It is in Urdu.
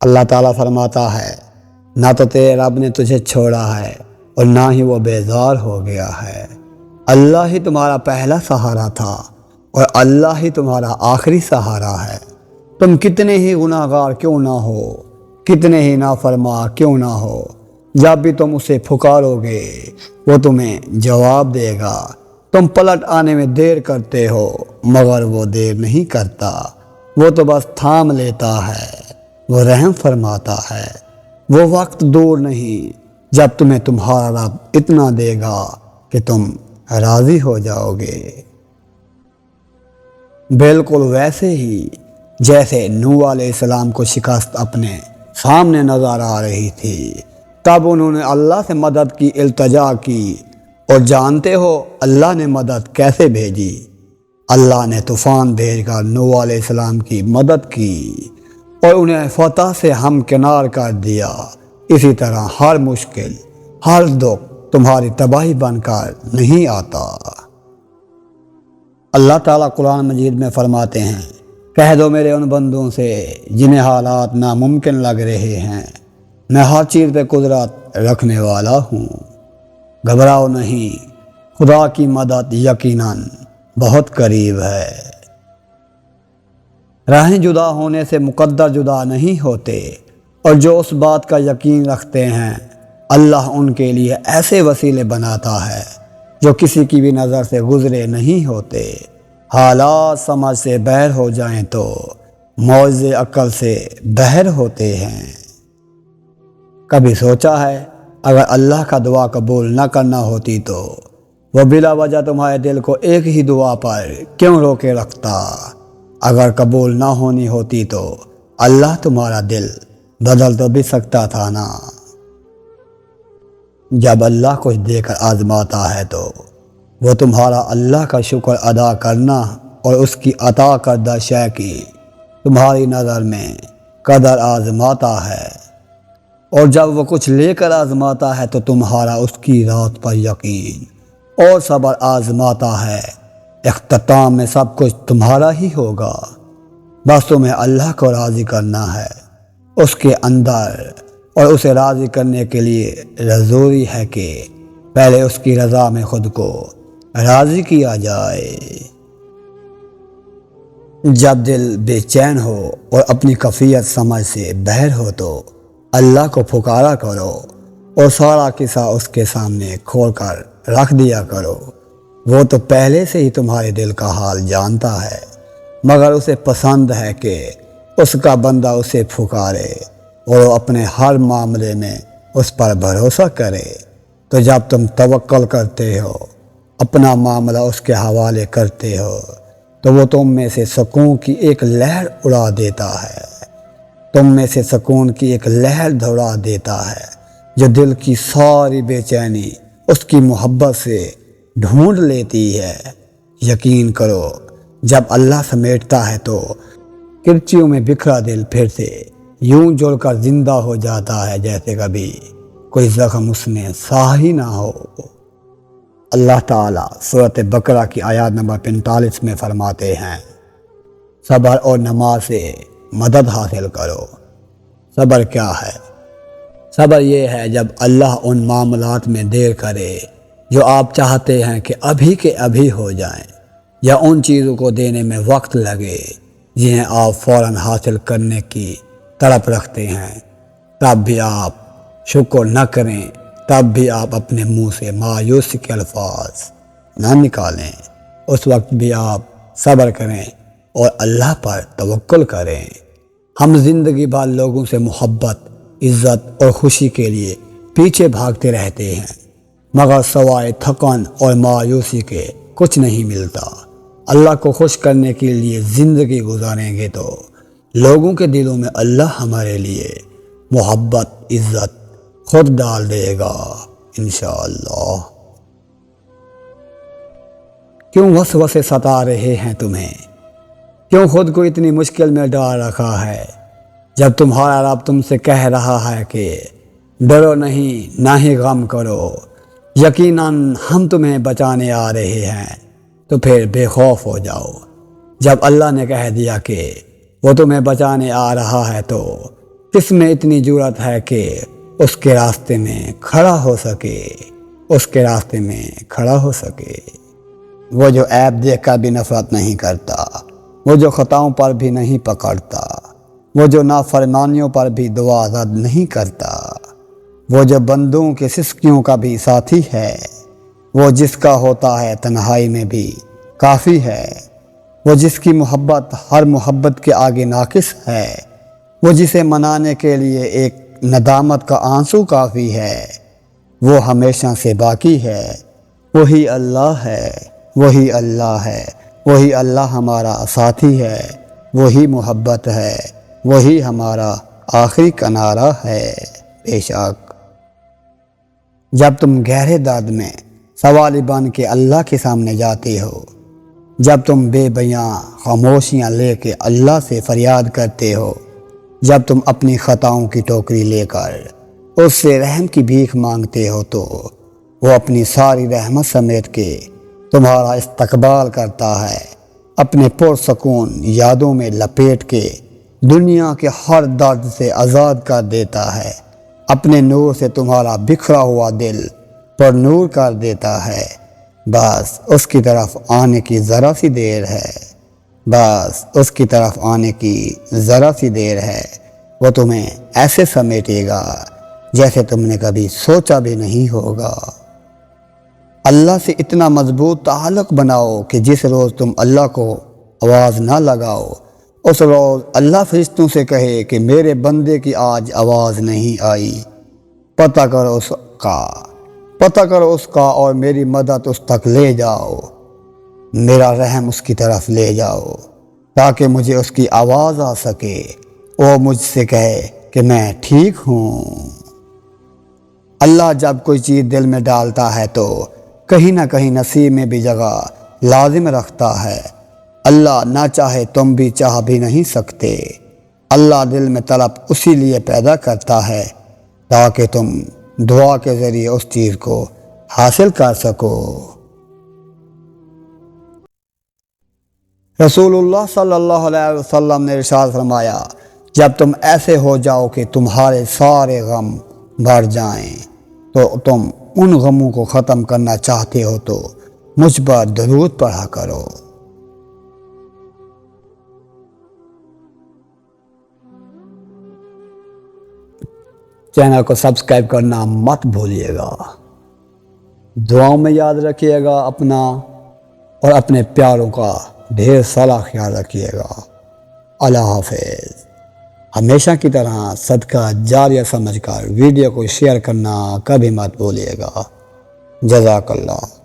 اللہ تعالیٰ فرماتا ہے نہ تو تیرے رب نے تجھے چھوڑا ہے اور نہ ہی وہ بیزار ہو گیا ہے۔ اللہ ہی تمہارا پہلا سہارا تھا اور اللہ ہی تمہارا آخری سہارا ہے۔ تم کتنے ہی گناہ گار کیوں نہ ہو، کتنے ہی نافرما کیوں نہ ہو، جب بھی تم اسے پکارو گے وہ تمہیں جواب دے گا۔ تم پلٹ آنے میں دیر کرتے ہو مگر وہ دیر نہیں کرتا، وہ تو بس تھام لیتا ہے، وہ رحم فرماتا ہے۔ وہ وقت دور نہیں جب تمہیں تمہارا رب اتنا دے گا کہ تم راضی ہو جاؤ گے۔ بالکل ویسے ہی جیسے نوح علیہ السلام کو شکست اپنے سامنے نظر آ رہی تھی، تب انہوں نے اللہ سے مدد کی التجا کی، اور جانتے ہو اللہ نے مدد کیسے بھیجی؟ اللہ نے طوفان بھیج کر نوح علیہ السلام کی مدد کی اور انہیں فتح سے ہمکنار کر دیا۔ اسی طرح ہر مشکل، ہر دکھ تمہاری تباہی بن کر نہیں آتا۔ اللہ تعالیٰ قرآن مجید میں فرماتے ہیں کہہ دو میرے ان بندوں سے جنہیں حالات ناممکن لگ رہے ہیں، میں ہر چیز پہ قدرت رکھنے والا ہوں، گھبراؤ نہیں، خدا کی مدد یقیناً بہت قریب ہے۔ راہیں جدا ہونے سے مقدر جدا نہیں ہوتے، اور جو اس بات کا یقین رکھتے ہیں اللہ ان کے لیے ایسے وسیلے بناتا ہے جو کسی کی بھی نظر سے گزرے نہیں ہوتے۔ حالات سمجھ سے باہر ہو جائیں تو معجزے عقل سے باہر ہوتے ہیں۔ کبھی سوچا ہے اگر اللہ کا دعا قبول نہ کرنا ہوتی تو وہ بلا وجہ تمہارے دل کو ایک ہی دعا پر کیوں روکے رکھتا؟ اگر قبول نہ ہونی ہوتی تو اللہ تمہارا دل بدل تو بھی سکتا تھا نا۔ جب اللہ کچھ دے کر آزماتا ہے تو وہ تمہارا اللہ کا شکر ادا کرنا اور اس کی عطا کردہ شے کی تمہاری نظر میں قدر آزماتا ہے، اور جب وہ کچھ لے کر آزماتا ہے تو تمہارا اس کی ذات پر یقین اور صبر آزماتا ہے۔ اختتام میں سب کچھ تمہارا ہی ہوگا، بس تمہیں اللہ کو راضی کرنا ہے۔ اس کے اندر اور اسے راضی کرنے کے لیے ضروری ہے کہ پہلے اس کی رضا میں خود کو راضی کیا جائے۔ جب دل بے چین ہو اور اپنی کیفیت سمجھ سے باہر ہو تو اللہ کو پکارا کرو اور سارا قصہ اس کے سامنے کھول کر رکھ دیا کرو۔ وہ تو پہلے سے ہی تمہارے دل کا حال جانتا ہے، مگر اسے پسند ہے کہ اس کا بندہ اسے پکارے اور وہ اپنے ہر معاملے میں اس پر بھروسہ کرے۔ تو جب تم توکل کرتے ہو، اپنا معاملہ اس کے حوالے کرتے ہو، تو وہ تم میں سے سکون کی ایک لہر اڑا دیتا ہے، تم میں سے سکون کی ایک لہر دوڑا دیتا ہے جو دل کی ساری بے چینی اس کی محبت سے ڈھونڈ لیتی ہے۔ یقین کرو جب اللہ سمیٹتا ہے تو کرچیوں میں بکھرا دل پھر سے یوں جڑ کر زندہ ہو جاتا ہے جیسے کبھی کوئی زخم اس نے سہا ہی نہ ہو۔ اللہ تعالیٰ سورۃ بقرہ کی آیات نمبر 45 میں فرماتے ہیں صبر اور نماز سے مدد حاصل کرو۔ صبر کیا ہے؟ صبر یہ ہے جب اللہ ان معاملات میں دیر کرے جو آپ چاہتے ہیں کہ ابھی کے ابھی ہو جائیں، یا ان چیزوں کو دینے میں وقت لگے جنہیں آپ فوراً حاصل کرنے کی تڑپ رکھتے ہیں، تب بھی آپ شکر نہ کریں، تب بھی آپ اپنے منہ سے مایوسی کے الفاظ نہ نکالیں، اس وقت بھی آپ صبر کریں اور اللہ پر توکل کریں۔ ہم زندگی بھر لوگوں سے محبت، عزت اور خوشی کے لیے پیچھے بھاگتے رہتے ہیں، مگر سوائے تھکن اور مایوسی کے کچھ نہیں ملتا۔ اللہ کو خوش کرنے کے لیے زندگی گزاریں گے تو لوگوں کے دلوں میں اللہ ہمارے لیے محبت، عزت خود ڈال دے گا انشاءاللہ۔ کیوں وسوسے ستا رہے ہیں تمہیں؟ کیوں خود کو اتنی مشکل میں ڈال رکھا ہے جب تمہارا رب تم سے کہہ رہا ہے کہ ڈرو نہیں، نہ ہی غم کرو، یقیناً ہم تمہیں بچانے آ رہے ہیں، تو پھر بے خوف ہو جاؤ۔ جب اللہ نے کہہ دیا کہ وہ تمہیں بچانے آ رہا ہے تو کس میں اتنی جرأت ہے کہ اس کے راستے میں کھڑا ہو سکے، اس کے راستے میں کھڑا ہو سکے؟ وہ جو عیب دیکھ کر بھی نفرت نہیں کرتا، وہ جو خطاؤں پر بھی نہیں پکڑتا، وہ جو نافرمانیوں پر بھی دعا رد نہیں کرتا، وہ جو بندوں کے سسکیوں کا بھی ساتھی ہے، وہ جس کا ہوتا ہے تنہائی میں بھی کافی ہے، وہ جس کی محبت ہر محبت کے آگے ناقص ہے، وہ جسے منانے کے لیے ایک ندامت کا آنسو کافی ہے، وہ ہمیشہ سے باقی ہے، وہی اللہ ہے، وہی اللہ ہے، وہی اللہ ہمارا ساتھی ہے، وہی محبت ہے، وہی ہمارا آخری کنارہ ہے۔ بے شک جب تم گہرے درد میں سوالی بن کے اللہ کے سامنے جاتے ہو، جب تم بے بیاں خاموشیاں لے کے اللہ سے فریاد کرتے ہو، جب تم اپنی خطاؤں کی ٹوکری لے کر اس سے رحم کی بھیک مانگتے ہو، تو وہ اپنی ساری رحمت سمیٹ کے تمہارا استقبال کرتا ہے، اپنے پرسکون یادوں میں لپیٹ کے دنیا کے ہر درد سے آزاد کر دیتا ہے، اپنے نور سے تمہارا بکھرا ہوا دل پر نور کر دیتا ہے۔ بس اس کی طرف آنے کی ذرا سی دیر ہے، بس اس کی طرف آنے کی ذرا سی دیر ہے، وہ تمہیں ایسے سمیٹے گا جیسے تم نے کبھی سوچا بھی نہیں ہوگا۔ اللہ سے اتنا مضبوط تعلق بناؤ کہ جس روز تم اللہ کو آواز نہ لگاؤ، اس روز اللہ فرشتوں سے کہے کہ میرے بندے کی آج آواز نہیں آئی، پتہ کرو اس کا اور میری مدد اس تک لے جاؤ، میرا رحم اس کی طرف لے جاؤ، تاکہ مجھے اس کی آواز آ سکے، وہ مجھ سے کہے کہ میں ٹھیک ہوں۔ اللہ جب کوئی چیز دل میں ڈالتا ہے تو کہیں نہ کہیں نصیب میں بھی جگہ لازم رکھتا ہے۔ اللہ نہ چاہے تم بھی چاہ بھی نہیں سکتے۔ اللہ دل میں طلب اسی لیے پیدا کرتا ہے تاکہ تم دعا کے ذریعے اس چیز کو حاصل کر سکو۔ رسول اللہ صلی اللہ علیہ وسلم نے ارشاد فرمایا، جب تم ایسے ہو جاؤ کہ تمہارے سارے غم بھر جائیں تو تم ان غموں کو ختم کرنا چاہتے ہو تو مجھ پر درود پڑھا کرو۔ چینل کو سبسکرائب کرنا مت بھولیے گا۔ دعاؤں میں یاد رکھیے گا اپنا اور اپنے پیاروں کا ڈھیر سارا خیال رکھیے گا۔ اللہ حافظ۔ ہمیشہ کی طرح صدقہ جاریہ سمجھ کر ویڈیو کو شیئر کرنا کبھی مت بھولیے گا۔ جزاک اللہ۔